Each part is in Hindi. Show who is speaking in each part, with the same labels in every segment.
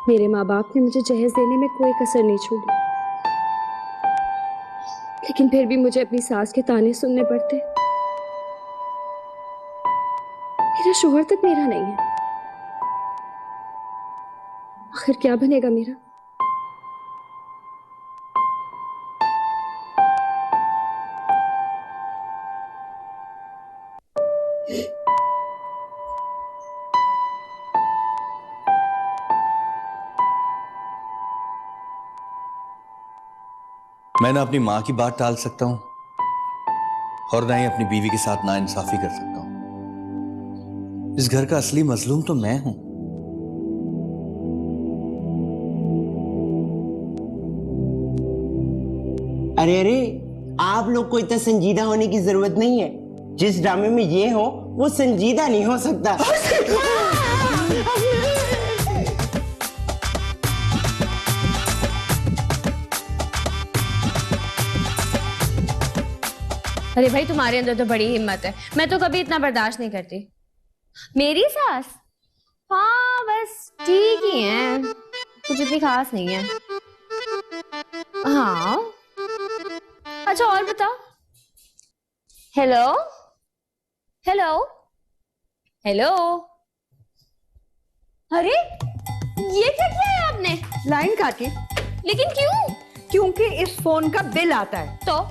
Speaker 1: मेरे माँ बाप ने मुझे जहेज देने में कोई कसर नहीं छोड़ी, लेकिन फिर भी मुझे अपनी सास के ताने सुनने पड़ते। मेरा शोहर तक मेरा नहीं है, आखिर क्या बनेगा मेरा?
Speaker 2: मैं ना अपनी मां की बात टाल सकता हूं और ना ही अपनी बीवी के साथ नाइंसाफी कर सकता हूं। इस घर का असली मजलूम तो मैं हूं।
Speaker 3: अरे अरे, आप लोग को इतना संजीदा होने की जरूरत नहीं है। जिस ड्रामे में ये हो वो संजीदा नहीं हो सकता।
Speaker 4: अरे भाई, तुम्हारे अंदर तो बड़ी हिम्मत है। मैं तो कभी इतना बर्दाश्त नहीं करती। मेरी सास हाँ बस ठीक ही है, कुछ इतनी खास नहीं है। हाँ अच्छा, और बताओ। Hello hello hello. अरे ये क्या किया है आपने?
Speaker 5: लाइन काटी।
Speaker 4: लेकिन क्यों?
Speaker 5: क्योंकि इस फोन का बिल आता है
Speaker 4: तो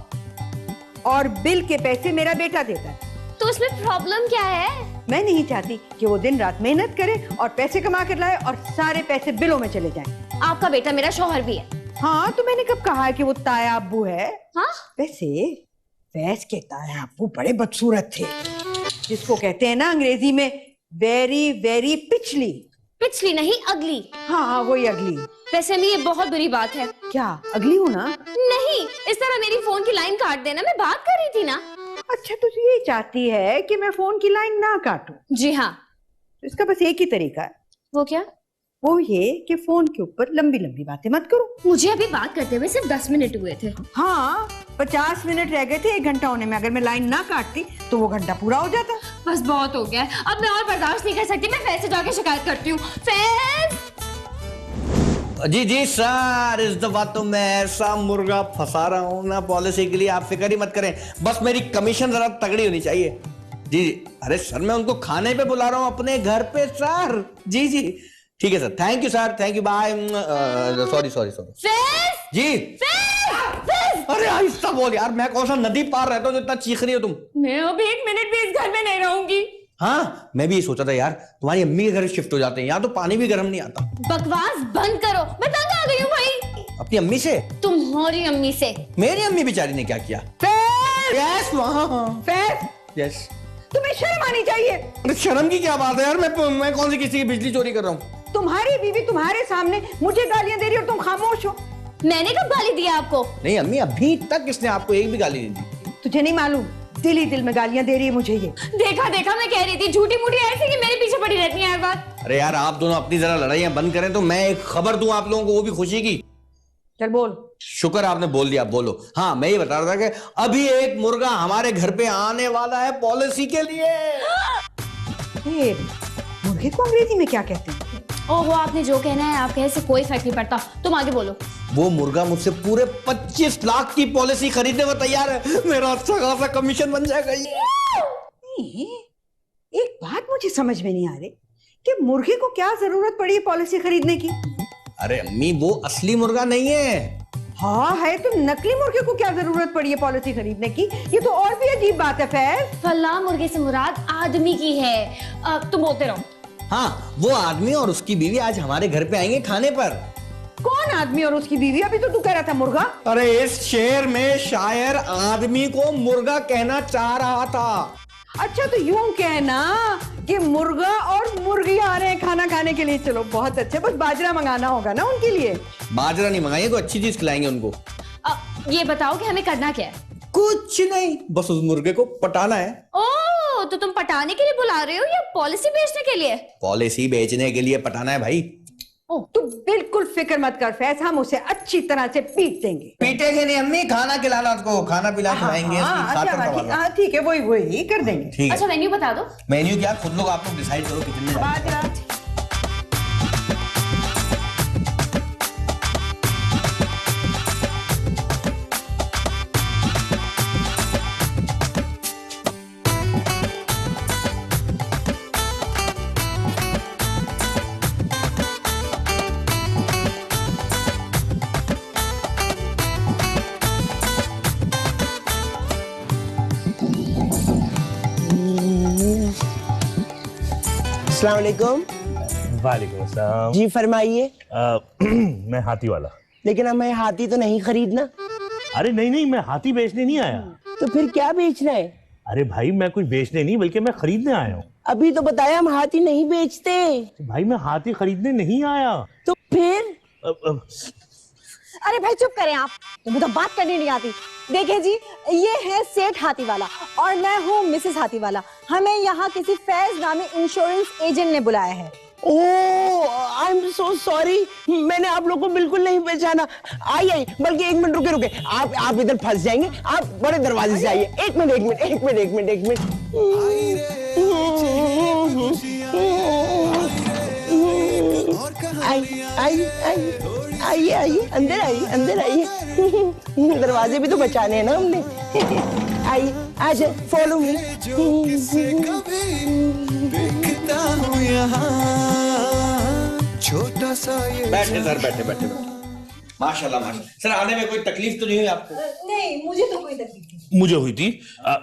Speaker 5: और बिल के पैसे मेरा बेटा देता है।
Speaker 4: तो इसमें प्रॉब्लम क्या है?
Speaker 5: मैं नहीं चाहती कि वो दिन रात मेहनत करे और पैसे कमा कर लाए और सारे पैसे बिलों में चले जाएं।
Speaker 4: आपका बेटा मेरा शौहर भी है।
Speaker 5: हाँ, तो मैंने कब कहा है कि वो ताया अब्बू है?
Speaker 4: हाँ?
Speaker 5: वैसे वैस के ताया अब्बू बड़े बदसूरत थे, जिसको कहते हैं ना अंग्रेजी में वेरी वेरी पिछली।
Speaker 4: पिछली नहीं, अगली।
Speaker 5: हाँ वही अगली।
Speaker 4: वैसे में ये बहुत बुरी बात है।
Speaker 5: क्या अगली हूँ ना?
Speaker 4: नहीं, इस तरह मेरी फोन की लाइन काट देना, मैं बात कर रही थी ना।
Speaker 5: अच्छा, तो ये चाहती है कि मैं फोन की लाइन ना काटूं?
Speaker 4: जी हाँ।
Speaker 5: तो इसका बस एक ही तरीका है।
Speaker 4: वो क्या?
Speaker 5: वो ये कि फोन के ऊपर लंबी लंबी बातें मत करो।
Speaker 4: मुझे अभी बात करते हुए सिर्फ 10 मिनट हुए थे।
Speaker 5: हाँ, 50 मिनट रह गए थे 1 घंटा होने में। अगर मैं लाइन ना काटती तो वो घंटा पूरा हो जाता।
Speaker 4: बस बहुत हो गया, अब मैं और बर्दाश्त नहीं कर सकती। मैं फैज से जाके शिकायत करती हूँ। फैज!
Speaker 2: जी जी सर, इस दफा तो मैं ऐसा मुर्गा फंसा रहा हूं ना पॉलिसी के लिए, आप फिक्र ही मत करें। बस मेरी कमीशन जरा तगड़ी होनी चाहिए। जी जी, अरे सर मैं उनको खाने पे बुला रहा हूं अपने घर पे सर। जी जी ठीक है sir, thank you sir, thank you, bye. Sorry sorry sorry.
Speaker 4: Faiz!
Speaker 2: जी
Speaker 4: फैज!
Speaker 2: अरे आहिस्ता बोल यार, मैं कौन सा नदी पार रहता हूँ जो इतना चीख रही हो तुम?
Speaker 4: मैं अब 1 मिनट भी इस घर में नहीं रहूंगी।
Speaker 2: हाँ, मैं भी ये सोचा था यार, तुम्हारी अम्मी के घर शिफ्ट हो जाते हैं, यहाँ तो पानी भी गर्म नहीं आता।
Speaker 4: बकवास बंद करो, मैं तंग आ गई हूँ भाई।
Speaker 2: अपनी अम्मी से?
Speaker 4: तुम्हारी अम्मी से।
Speaker 2: मेरी अम्मी बेचारी ने क्या किया? Yes
Speaker 5: Faiz,
Speaker 2: yes.
Speaker 5: तुम्हें शर्म आनी चाहिए।
Speaker 2: अरे शर्म की क्या बात है यार, मैं कौन सी किसी की बिजली चोरी कर रहा हूँ?
Speaker 5: तुम्हारी बीवी तुम्हारे सामने मुझे गालियां दे रही और तुम खामोश हो।
Speaker 4: मैंने कब गाली दिया आपको?
Speaker 2: नहीं अम्मी, अभी तक किसने आपको एक भी गाली नहीं दी।
Speaker 5: तुझे नहीं मालूम, दिल ही दिल में गालियां दे रही है मुझे ये।
Speaker 4: देखा देखा, मैं कह रही थी झूठी मूठी ऐसी कि मेरे पीछे पड़ी रहती है हर बात।
Speaker 2: अरे यार आप दोनों अपनी जरा लड़ाइयां बंद करें तो मैं एक खबर दूं आप लोगों को, वो भी खुशी की।
Speaker 5: चल बोल।
Speaker 2: शुक्र आपने बोल दिया, बोलो। हाँ, मैं ये बता रहा था कि अभी एक मुर्गा हमारे घर पे आने वाला है पॉलिसी के लिए।
Speaker 5: मुर्गे को अंग्रेजी में क्या कहते हैं?
Speaker 4: ओहो, आपने जो कहना है आप कहे, से कोई फर्क नहीं पड़ता। तुम आगे बोलो।
Speaker 2: वो मुर्गा मुझसे पूरे 25 लाख की पॉलिसी खरीदने को तैयार है। मेरा अच्छा खासा कमीशन बन जाएगा ये।
Speaker 5: एक बात मुझे समझ में नहीं आ रही कि मुर्गे को क्या जरूरत पड़ी है पॉलिसी खरीदने की?
Speaker 2: अरे अम्मी, वो असली मुर्गा नहीं है।
Speaker 5: हाँ है, तो नकली मुर्गे को क्या जरूरत पड़ी है पॉलिसी खरीदने की? ये तो और भी अजीब बात है फैज।
Speaker 4: फला मुर्गे से मुराद आदमी की है। तुम बोलते रहो।
Speaker 2: हाँ, वो आदमी और उसकी बीवी आज हमारे घर पे आएंगे खाने पर।
Speaker 5: कौन आदमी और उसकी बीवी? अभी तो तू कह रहा था मुर्गा।
Speaker 2: अरे इस शहर में शायर आदमी को मुर्गा कहना चाह रहा था।
Speaker 5: अच्छा, तो यूं कहना कि मुर्गा और मुर्गी आ रहे हैं खाना खाने के लिए। चलो बहुत अच्छे, बस बाजरा मंगाना होगा ना उनके लिए।
Speaker 2: बाजरा नहीं मंगाएंगे, कोई अच्छी चीज खिलाएंगे उनको।
Speaker 4: ये बताओ कि हमें करना क्या है?
Speaker 2: कुछ नहीं, बस उस मुर्गे को पटाना है।
Speaker 4: ओह, तो तुम पटाने के लिए बुला रहे हो या पॉलिसी बेचने के लिए?
Speaker 2: पॉलिसी बेचने के लिए पटाना है भाई।
Speaker 5: तू बिल्कुल फिक्र मत कर फैज, हम उसे अच्छी तरह से पीट देंगे।
Speaker 2: पीटेंगे नहीं अम्मी, खाना खिलाना उसको, खाना पिला खिलाएंगे।
Speaker 5: हाँ ठीक है, वही कर देंगे।
Speaker 2: ठीक है।
Speaker 4: अच्छा मेन्यू बता दो।
Speaker 2: मेन्यू क्या, खुद लोग आप लोग डिसाइड करो किचन में।
Speaker 5: बाजरा,
Speaker 3: अस्सलाम वालेकुम।
Speaker 6: वालेकुम अस्सलाम।
Speaker 3: जी फरमाइए।
Speaker 6: मैं हाथी वाला।
Speaker 3: लेकिन हमें हाथी तो नहीं खरीदना।
Speaker 6: अरे नहीं नहीं, मैं हाथी बेचने नहीं आया।
Speaker 3: तो फिर क्या बेचना है?
Speaker 6: अरे भाई मैं कुछ बेचने नहीं बल्कि मैं खरीदने आया हूँ।
Speaker 3: अभी तो बताया हम हाथी नहीं बेचते।
Speaker 6: भाई मैं हाथी खरीदने नहीं आया।
Speaker 3: तो फिर?
Speaker 7: अरे भाई चुप करें आप, तुम्हें तो बात करनी नहीं आती। देखिए जी, ये है सेठ हाथीवाला और मैं हूँ मिसेस हाथीवाला। हमें यहाँ किसी फैज नामी इंश्योरेंस एजेंट ने बुलाया है।
Speaker 3: ओह आई एम सो सॉरी, मैंने आप लोग को बिल्कुल नहीं पहचाना। आइए, बल्कि एक मिनट रुके, आप इधर फंस जाएंगे। आप बड़े दरवाजे से आइए। एक मिनट। आइए, अंदर आइए। दरवाजे भी तो बचाने हैं ना हमने। आइए, आज फॉलो मी।
Speaker 8: छोटा सा ये
Speaker 2: बैठे सर, बैठे। माशाल्लाह। सर आने में कोई तकलीफ तो नहीं हुई आपको?
Speaker 7: नहीं, मुझे तो कोई तकलीफ नहीं।
Speaker 6: मुझे हुई थी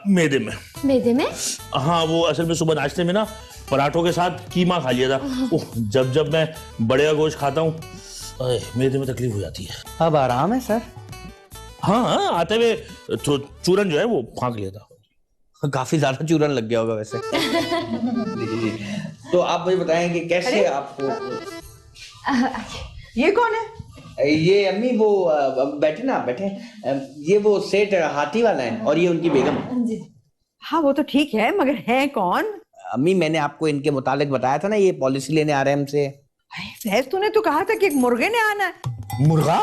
Speaker 6: मैदे में।
Speaker 4: मेदे में?
Speaker 6: हाँ, वो असल में सुबह नाश्ते में ना पराठों के साथ कीमा खा लिया था। ओह, जब मैं बड़े का गोश्त खाता हूँ मेदे में तकलीफ हो जाती है।
Speaker 9: अब आराम है सर?
Speaker 6: हाँ, आते हुए तो चूरन जो है वो फाँक लिया था।
Speaker 2: काफी ज्यादा चूरन लग गया होगा वैसे। जी। तो आप मुझे बताएं कि कैसे आपको।
Speaker 5: ये कौन है?
Speaker 2: ये अम्मी वो बैठे। ये वो सेठ हाथी वाला है और ये उनकी बेगम।
Speaker 5: हाँ वो तो ठीक है, मगर है कौन?
Speaker 2: अम्मी मैंने आपको इनके मुतालिक बताया था ना, ये पॉलिसी लेने आ रहे हैं हमसे।
Speaker 5: फैज तूने तो कहा था कि एक मुर्गे ने आना है।
Speaker 6: मुर्गा?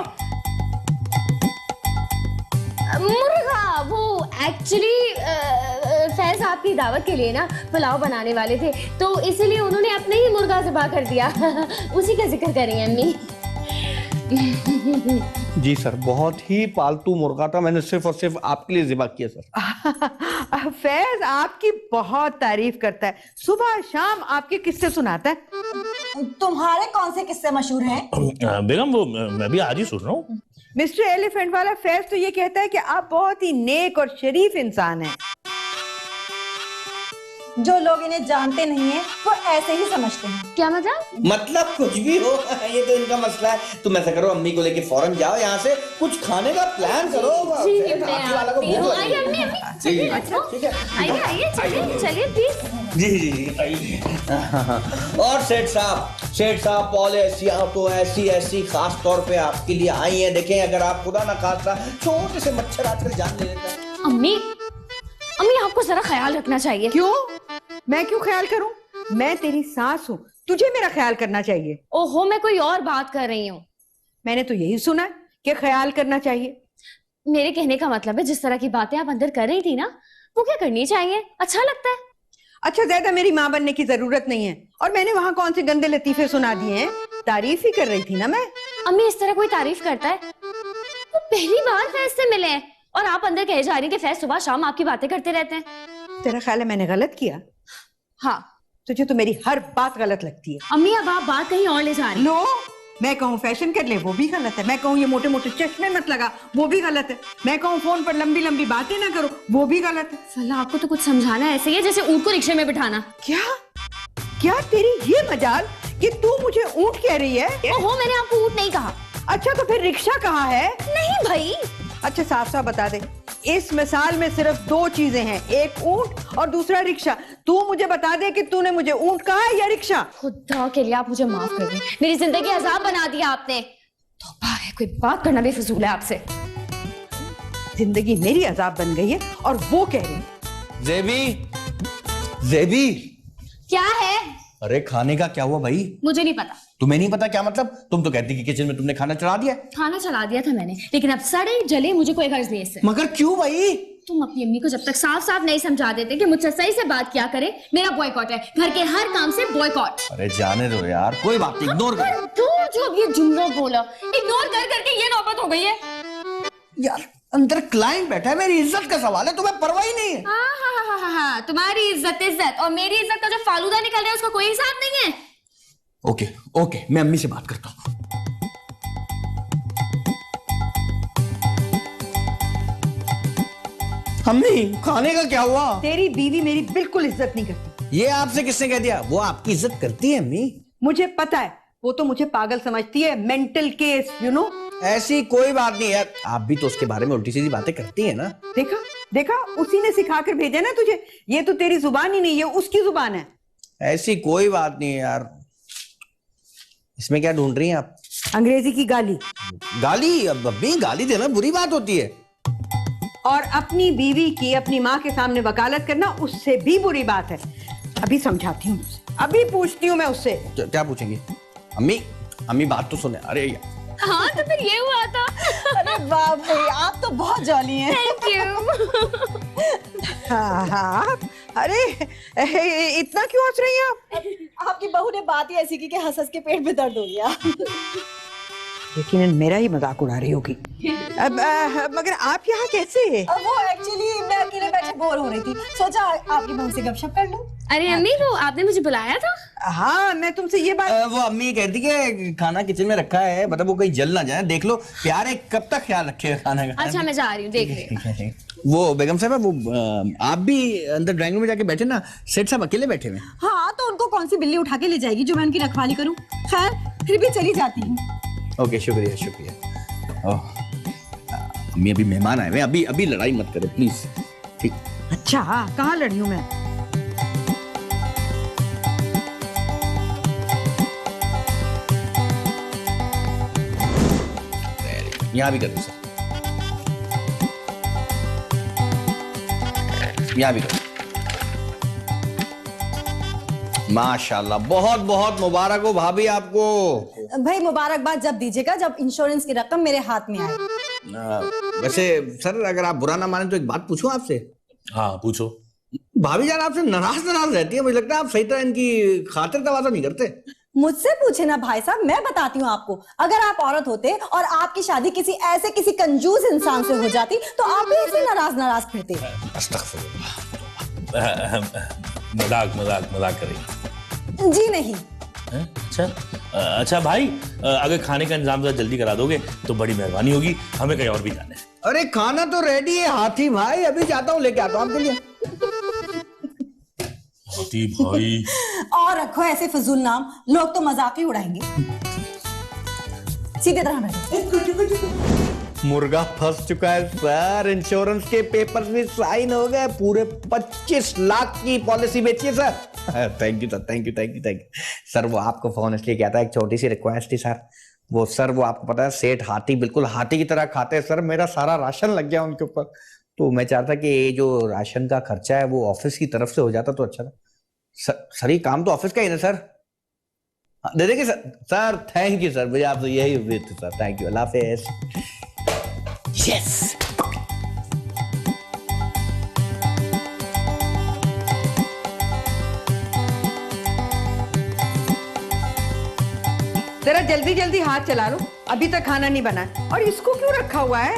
Speaker 4: मुर्गा वो एक्चुअली फैज आपकी दावत के लिए ना पुलाव बनाने वाले थे, तो इसीलिए उन्होंने अपने ही मुर्गा ज़िबा कर दिया। उसी का जिक्र करेंगे अम्मी।
Speaker 2: जी सर, बहुत ही पालतू मुर्गा था, मैंने सिर्फ और सिर्फ आपके लिए ज़िबा किया सर।
Speaker 5: फैज आपकी बहुत तारीफ करता है, सुबह शाम आपके किस्से सुनाता है।
Speaker 7: तुम्हारे कौन से किस्से मशहूर हैं?
Speaker 6: बेगम वो मैं भी आज ही सुन रहा हूँ।
Speaker 5: मिस्टर एलिफेंट वाला फैज तो ये कहता है कि आप बहुत ही नेक और शरीफ इंसान हैं।
Speaker 7: जो लोग इन्हें जानते नहीं है वो ऐसे ही समझते हैं।
Speaker 4: क्या
Speaker 2: मतलब कुछ भी हो, ये तो इनका मसला है। तुम ऐसा करो, अम्मी को लेके फौरन जाओ यहाँ से, कुछ खाने का प्लान करो। हाथी वाला को भूख लगी है। जी, ठीक है।
Speaker 4: आइए चलिए प्लीज।
Speaker 2: जी आइए। और सेठ साहब पॉलिसियां तो ऐसी खास तौर पे आपके लिए आई हैं। देखें, अगर आप खुदा ना खास्ता छोटे से मच्छर आजकल जान ले लेता है।
Speaker 4: अम्मी आपको जरा ख्याल रखना चाहिए।
Speaker 5: क्यों? मैं क्यों ख्याल करूं? मैं तेरी सास हूं, तुझे मेरा ख्याल करना चाहिए।
Speaker 4: ओहो, मैं कोई और बात कर रही हूँ।
Speaker 5: मैंने तो यही सुना है कि ख्याल करना चाहिए।
Speaker 4: मेरे कहने का मतलब है, जिस तरह की बातें आप अंदर कर रही थी ना, वो क्या करनी चाहिए? अच्छा लगता है।
Speaker 5: अच्छा, ज्यादा मेरी माँ बनने की जरूरत नहीं है। और मैंने वहां कौन से गंदे लतीफे सुना दिए हैं? तारीफ ही कर रही थी ना मैं।
Speaker 4: अम्मी इस तरह कोई तारीफ करता है? वो पहली बार फैज से मिले हैं और आप अंदर कहे जा रही कि फैज सुबह शाम आपकी बातें करते रहते हैं।
Speaker 5: तेरा ख्याल है मैंने गलत किया?
Speaker 4: हाँ।
Speaker 5: तुझे तो मेरी हर बात गलत लगती है।
Speaker 4: अम्मी अब आप बात कहीं और ले जा रही।
Speaker 5: लो, मैं कहूँ फैशन कर ले, वो भी गलत है। मैं कहूँ ये मोटे मोटे चश्मे मत लगा, वो भी गलत है। मैं कहूँ फोन पर लंबी लंबी बातें ना करो, वो भी गलत है।
Speaker 4: सल्ला, आपको तो कुछ समझाना ऐसे ही है जैसे ऊंट को रिक्शे में बिठाना।
Speaker 5: क्या तेरी ये मजाल कि तू मुझे ऊंट कह रही है?
Speaker 4: ओहो, मैंने आपको ऊंट नहीं कहा।
Speaker 5: अच्छा तो फिर रिक्शा कहाँ है?
Speaker 4: नहीं भाई।
Speaker 5: अच्छा साफ साफ बता दे, इस मिसाल में सिर्फ दो चीजें हैं, एक ऊंट और दूसरा रिक्शा। तू मुझे बता दे कि तूने मुझे ऊंट कहा है या रिक्शा?
Speaker 4: खुदा के लिए आप मुझे माफ कर दें, मेरी जिंदगी अजाब बना दिया आपने। तौबा है, कोई बात करना भी फजूल है आपसे।
Speaker 5: जिंदगी मेरी अजाब बन गई है और वो कह रही।
Speaker 2: ज़ेबी
Speaker 4: क्या है?
Speaker 2: अरे खाने का क्या हुआ भाई?
Speaker 4: मुझे नहीं पता।
Speaker 2: तुम्हें नहीं पता? क्या मतलब? तुम तो कहती कि किचन में तुमने खाना चढ़ा दिया।
Speaker 4: खाना चला दिया था मैंने, लेकिन अब सड़े जले मुझे कोई गर्ज नहीं है इससे।
Speaker 2: मगर क्यों भाई?
Speaker 4: तुम अपनी अम्मी को जब तक साफ साफ नहीं समझा देते कि मुझसे सही से बात क्या करे, मेरा बॉयकॉट है, घर के हर काम से बॉयकॉट।
Speaker 2: अरे जाने दो यार, कोई बात नहीं, इग्नोर करो।
Speaker 4: तू जो अब ये जुमला बोला, इग्नोर कर करके ये नौबत हो गई है।
Speaker 2: यार अंदर क्लाइंट बैठा है, मेरी इज्जत का सवाल है, तुम्हें परवाह ही नहीं है।
Speaker 4: हाँ, तुम्हारी इज्जत और मेरी इज्जत का जो फालूदा निकल रहा है उसका कोई हिसाब नहीं है।
Speaker 2: ओके, मैं अम्मी से बात करता हूँ। अम्मी खाने का क्या हुआ?
Speaker 5: तेरी बीवी मेरी बिल्कुल इज्जत नहीं करती।
Speaker 2: ये आपसे किसने कह दिया? वो आपकी इज्जत करती है अम्मी।
Speaker 5: मुझे पता है, वो तो मुझे पागल समझती है, मेंटल केस, यू नो।
Speaker 2: ऐसी कोई बात नहीं यार, आप भी तो उसके बारे में उल्टी सीधी बातें करती है ना।
Speaker 5: देखा देखा, उसी ने सिखाकर भेजा ना तुझे। ये तो तेरी जुबान ही नहीं है, उसकी जुबान है।
Speaker 2: ऐसी कोई बात नहीं है यार। इसमें क्या ढूंढ रही हैं आप?
Speaker 5: अंग्रेजी की गाली।
Speaker 2: गाली? अब अभी गाली देना बुरी बात होती है।
Speaker 5: और अपनी बीवी की अपनी माँ के सामने वकालत करना उससे भी बुरी बात है। अभी समझाती हूँ, अभी पूछती हूँ मैं उससे।
Speaker 2: क्या पूछेंगी? अम्मी अम्मी बात तो सुने। अरे
Speaker 4: हाँ तो फिर ये हुआ था।
Speaker 7: अरे बाप रे, आप तो बहुत जॉली हैं।
Speaker 4: Thank you.
Speaker 5: हाँ हाँ, अरे इतना क्यों हंस रही हैं आप?
Speaker 7: आपकी बहू ने बात ही ऐसी की कि हंस हंस के पेट में दर्द हो गया।
Speaker 5: लेकिन मेरा ही मजाक उड़ा रही होगी। अब मगर आप यहाँ कैसे?
Speaker 7: अब वो एक्चुअली मैं अकेले बैठे बोर हो रही थी, सोचा आपकी बहू से गपशप कर लूं।
Speaker 4: अरे अम्मी, वो आपने मुझे बुलाया था?
Speaker 5: हाँ, मैं तुमसे ये बात।
Speaker 2: वो अम्मी कहती कि खाना किचन में रखा है, मतलब वो कहीं जल ना जाए। देख लो प्यारे, कब तक ख्याल रखेगा खाने का?
Speaker 4: अच्छा मैं जा रही हूँ, देख ले।
Speaker 2: वो बेगम साहब, वो आप भी अंदर ड्राइंग रूम में जाके बैठे ना, सेठ साहब अकेले बैठे हुए।
Speaker 7: हाँ तो उनको कौन सी बिल्ली उठा के ले जाएगी जो मैं उनकी रखवाली करूं। खैर फिर भी चली जाती हूँ।
Speaker 2: ओके, शुक्रिया शुक्रिया। अम्मी अभी मेहमान आए हुए, अभी अभी लड़ाई मत करें प्लीज। ठीक।
Speaker 5: अच्छा, कहाँ लड़ी हूँ मैं?
Speaker 2: यहाँ भी कर दो सर, यहाँ भी करो। माशाल्लाह, बहुत बहुत मुबारक हो भाभी आपको।
Speaker 7: भाई मुबारकबाद जब दीजिएगा जब इंश्योरेंस की रकम मेरे हाथ में आए।
Speaker 2: वैसे सर, अगर आप बुरा ना माने तो एक बात पूछूं आपसे?
Speaker 6: हाँ पूछो।
Speaker 2: भाभी जान आपसे नाराज रहती है, मुझे लगता है आप सही तरह इनकी खातिर तवाज़ा नहीं करते।
Speaker 7: मुझसे पूछे ना भाई साहब, मैं बताती हूँ आपको। अगर आप औरत होते और आपकी शादी किसी कंजूस इंसान से हो जाती तो आप भी ऐसे नाराज फिरते।
Speaker 6: मजाक मजाक मजाक करें।
Speaker 7: जी नहीं।
Speaker 6: अच्छा भाई, अगर खाने का इंतजाम जरा जल्दी करा दोगे तो बड़ी मेहरबानी होगी, हमें कहीं और भी जाना है।
Speaker 2: अरे खाना तो रेडी है हाथी भाई, अभी जाता हूँ लेके आता हूँ आपके लिए।
Speaker 6: हाथी भाई।
Speaker 7: और रखो ऐसे फजूल नाम, लोग तो मजाक ही उड़ाएंगे। सीधे तरह बैठो।
Speaker 2: मुर्गा फंस चुका है सर, इंश्योरेंस के पेपर्स भी साइन हो गए, पूरे 25 लाख की पॉलिसी बेची है sir. Thank you sir, thank you thank you thank you sir. वो आपको फोन इसलिए किया था, एक छोटी सी रिक्वेस्ट थी सर। वो सर, वो आपको पता है सेठ हाथी बिल्कुल हाथी की तरह खाते हैं सर। मेरा सारा राशन लग गया उनके ऊपर, तो मैं चाहता कि ये जो राशन का खर्चा है वो ऑफिस की तरफ से हो जाता तो अच्छा था सर। ये काम तो ऑफिस का ही ना सर, दे देंगे sir. Sir thank you sir, मुझे आपसे यही उम्मीद थी सर। थैंक यू, अल्लाह हाफिज़। यस।
Speaker 5: जरा जल्दी जल्दी हाथ चला लो, अभी तक खाना नहीं बना है। और इसको क्यों रखा हुआ है?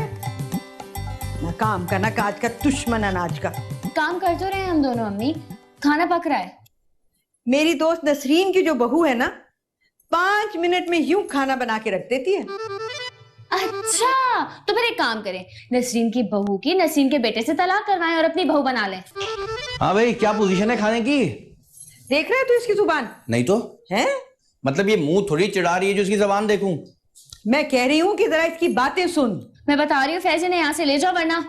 Speaker 5: ना काम का ना काज का, दुश्मन अनाज का।
Speaker 4: काम कर तो रहे हैं हम दोनों अम्मी, खाना पक रहा है।
Speaker 5: मेरी दोस्त नसरीन की जो बहू है ना, 5 मिनट में यूं खाना बना के रख देती है।
Speaker 4: अच्छा तो फिर एक काम करें, नसरीन की बहू की नसरीन के बेटे से तलाक करवाएं और अपनी बहू बना लें।
Speaker 2: हाँ भाई, क्या पोजीशन है खाने की?
Speaker 5: देख रहे हो तू इसकी जुबान?
Speaker 2: नहीं तो
Speaker 5: है,
Speaker 2: मतलब ये मुंह थोड़ी चिढ़ा रही है जो इसकी जबान देखूं।
Speaker 5: मैं कह रही हूँ कि जरा इसकी बातें सुन।
Speaker 4: मैं बता रही हूँ फैज, ने यहाँ से ले जाओ वरना।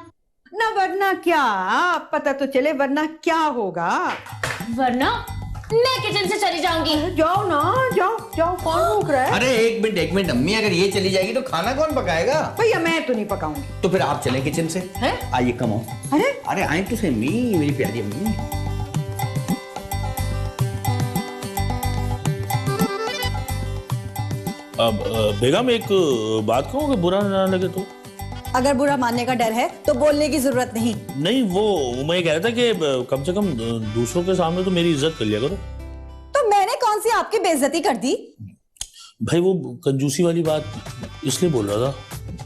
Speaker 5: ना वरना क्या, पता तो चले वरना क्या होगा।
Speaker 4: वरना मैं किचन से चली जाऊंगी।
Speaker 5: जाओ ना, जाओ जाओ, कौन रोक रहा है?
Speaker 2: अरे एक मिनट अम्मी, अगर ये चली जाएगी तो खाना कौन पकाएगा?
Speaker 5: भैया मैं तो नहीं पकाऊंगी।
Speaker 2: तो फिर आप चलें किचन से।
Speaker 5: हैं?
Speaker 2: आइए, कम आओ।
Speaker 5: अरे
Speaker 2: अरे आए तो सही अम्मी, मेरी प्यारी अम्मी।
Speaker 6: अब बेगम एक बात कहूँ कि बुरा ना लगे तो?
Speaker 7: अगर बुरा मानने का डर है तो बोलने की जरूरत नहीं।
Speaker 6: नहीं, वो मैं ये कह रहा था कि कम से कम दूसरों के सामने तो मेरी इज्जत कर लिया करो।
Speaker 7: तो मैंने कौन सी आपकी बेइज्जती कर दी?
Speaker 6: भाई वो कंजूसी वाली बात इसलिए बोल रहा था।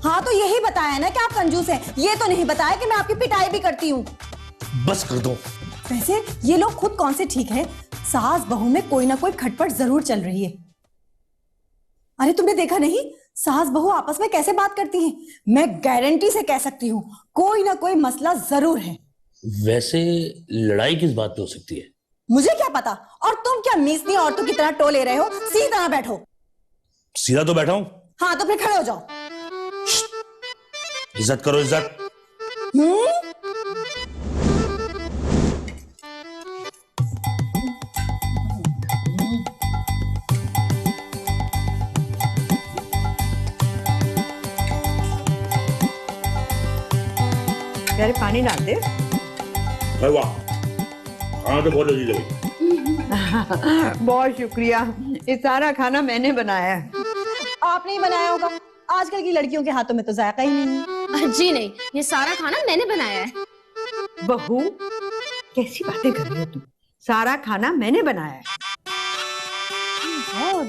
Speaker 7: हाँ तो यही बताया ना कि आप कंजूस हैं, ये तो नहीं बताया कि मैं आपकी पिटाई भी करती हूँ।
Speaker 6: बस कर दो।
Speaker 7: वैसे ये लोग खुद कौन से ठीक है, सास बहू में कोई ना कोई खटपट जरूर चल रही है। अरे तुमने देखा नहीं सास बहू आपस में कैसे बात करती हैं? मैं गारंटी से कह सकती हूँ कोई ना कोई मसला जरूर है।
Speaker 6: वैसे लड़ाई किस बात पे हो सकती है?
Speaker 7: मुझे क्या पता। और तुम क्या मीसनी औरतों की तरह टो ले रहे हो? सीधा बैठो।
Speaker 6: सीधा तो बैठा हूं।
Speaker 7: हाँ तो फिर खड़े हो जाओ।
Speaker 6: इज्जत करो, इज्जत।
Speaker 5: प्यारे पानी डाल दे।
Speaker 6: अरे वाह, खाना तो बहुत लजीज है।
Speaker 5: बहुत शुक्रिया, ये सारा खाना मैंने बनाया है।
Speaker 7: आपने ही बनाया होगा, आजकल की लड़कियों के हाथों में तो जायका ही नहीं है।
Speaker 4: जी नहीं, ये सारा खाना मैंने बनाया है।
Speaker 5: बहू कैसी बातें कर रही हो तुम? सारा खाना मैंने बनाया है।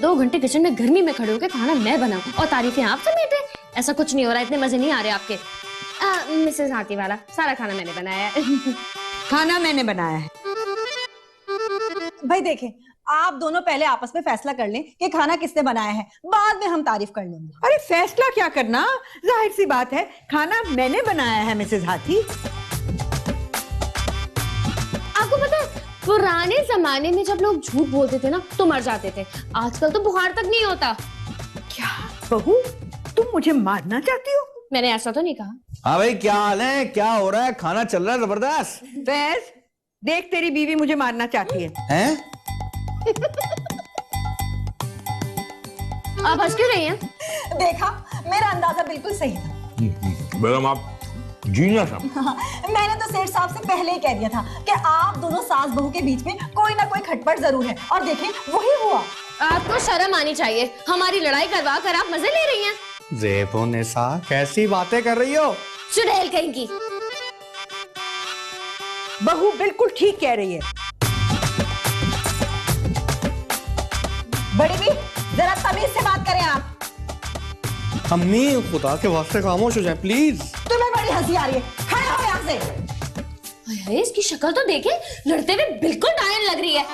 Speaker 4: 2 घंटे किचन में गर्मी में खड़े होकर खाना मैं बनाऊं और तारीफें आप समेटे। ऐसा कुछ नहीं हो रहा, इतने मजे नहीं आ रहे आपके। मिसेस हाथी वाला, सारा खाना मैंने बनाया है।
Speaker 5: खाना मैंने बनाया है।
Speaker 7: भाई देखें, आप दोनों पहले आपस में फैसला कर लें कि खाना किसने बनाया है, बाद में हम तारीफ कर लेंगे।
Speaker 5: अरे फैसला क्या करना, जाहिर सी बात है खाना मैंने बनाया है मिसेस हाथी।
Speaker 4: आपको पता है, पुराने जमाने में जब लोग झूठ बोलते थे ना तो मर जाते थे। आजकल तो बुखार तक नहीं होता।
Speaker 5: क्या बहू, तुम मुझे मारना चाहती हो?
Speaker 4: मैंने ऐसा तो नहीं कहा।
Speaker 2: हाँ भाई, क्या हाल है, क्या हो रहा है? खाना चल रहा है जबरदस्त।
Speaker 5: फैज देख, तेरी बीवी मुझे मारना चाहती है।
Speaker 2: हैं?
Speaker 4: आप हंस क्यों रही हैं?
Speaker 7: देखा, मेरा अंदाजा बिल्कुल सही था।
Speaker 6: मैडम आप जीनियस हैं।
Speaker 7: मैंने तो सेठ साहब से पहले ही कह दिया था कि आप दोनों सास बहू के बीच में कोई ना कोई खटपट जरूर है, और देखें वही हुआ।
Speaker 4: आपको शर्म आनी चाहिए, हमारी लड़ाई करवा कर आप मजे ले रही हैं।
Speaker 2: ज़ेबो निसा, कैसी बातें कर रही हो?
Speaker 4: चुड़ैल कहीं की।
Speaker 5: बहू बिल्कुल ठीक कह रही है।
Speaker 7: बड़ी भी, जरा तमीज से बात करें आप।
Speaker 2: अम्मी खुदा के वास्ते खामोश हो जाए प्लीज।
Speaker 7: तुम्हें बड़ी हंसी आ रही है, खड़े हो यहाँ से।
Speaker 4: अरे इसकी शक्ल तो देखे, लड़ते हुए बिल्कुल डायन लग रही है।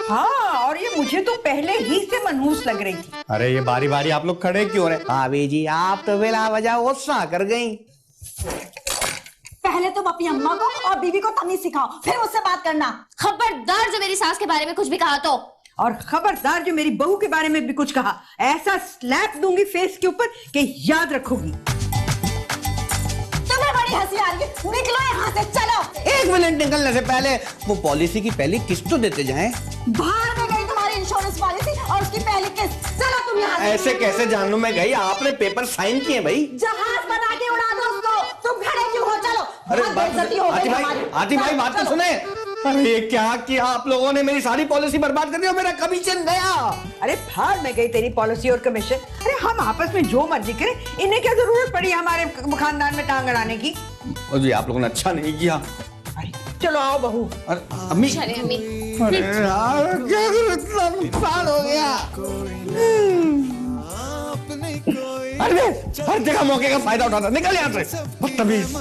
Speaker 5: हाँ, और ये मुझे तो पहले ही से मनहूस लग रही थी।
Speaker 2: अरे ये बारी बारी आप लोग खड़े क्यों हो रहे? भाभी जी आप तो बिला वजह गुस्सा कर गई।
Speaker 7: पहले तुम अपनी अम्मा को और बीवी को तमीज सिखाओ, फिर मुझसे बात करना।
Speaker 4: खबरदार जो मेरी सास के बारे में कुछ भी कहा तो।
Speaker 5: और खबरदार जो मेरी बहू के बारे में भी कुछ कहा, ऐसा स्लैप दूंगी फेस के ऊपर कि याद रखोगी।
Speaker 7: तुम्हें बड़ी हंसी आ रही है, निकलो यहाँ से, चलो।
Speaker 2: 1 मिनट निकलने से पहले वो पॉलिसी की पहली किस्त तो देते जाएं।
Speaker 7: बाहर में गई तुम्हारी इंश्योरेंस पॉलिसी और उसकी पहली किस्त। चलो तुम यहाँ से।
Speaker 2: ऐसे कैसे जानू मैं गई? आपने पेपर साइन किए भाई।
Speaker 7: जहाज बना के उड़ा दो उसको, तुम खड़े क्यों हो? चलो।
Speaker 2: अरे
Speaker 7: बहुत
Speaker 2: बात
Speaker 7: बेइज्जती हो गई हमारी।
Speaker 2: आती भाई बात तो
Speaker 7: चलो।
Speaker 2: सुने। अरे ये क्या किया आप लोगों ने? मेरी सारी पॉलिसी बर्बाद कर दी और मेरा कमीशन गया।
Speaker 5: अरे फाड़ में गई तेरी पॉलिसी और कमीशन। अरे हम आपस में जो मर्जी करें, इन्हें क्या जरूरत पड़ी हमारे खानदान में टांग अड़ाने की?
Speaker 2: और जी आप लोगों ने अच्छा नहीं किया।
Speaker 5: अरे चलो आओ बहू।
Speaker 2: अरे अम्मी,
Speaker 4: चले अम्मी।
Speaker 2: अरे यार क्या करूं, इतना नुकसान हो गया। अरे हर जगह मौके का फायदा उठाता, निकल यहाँ से बदतमीज।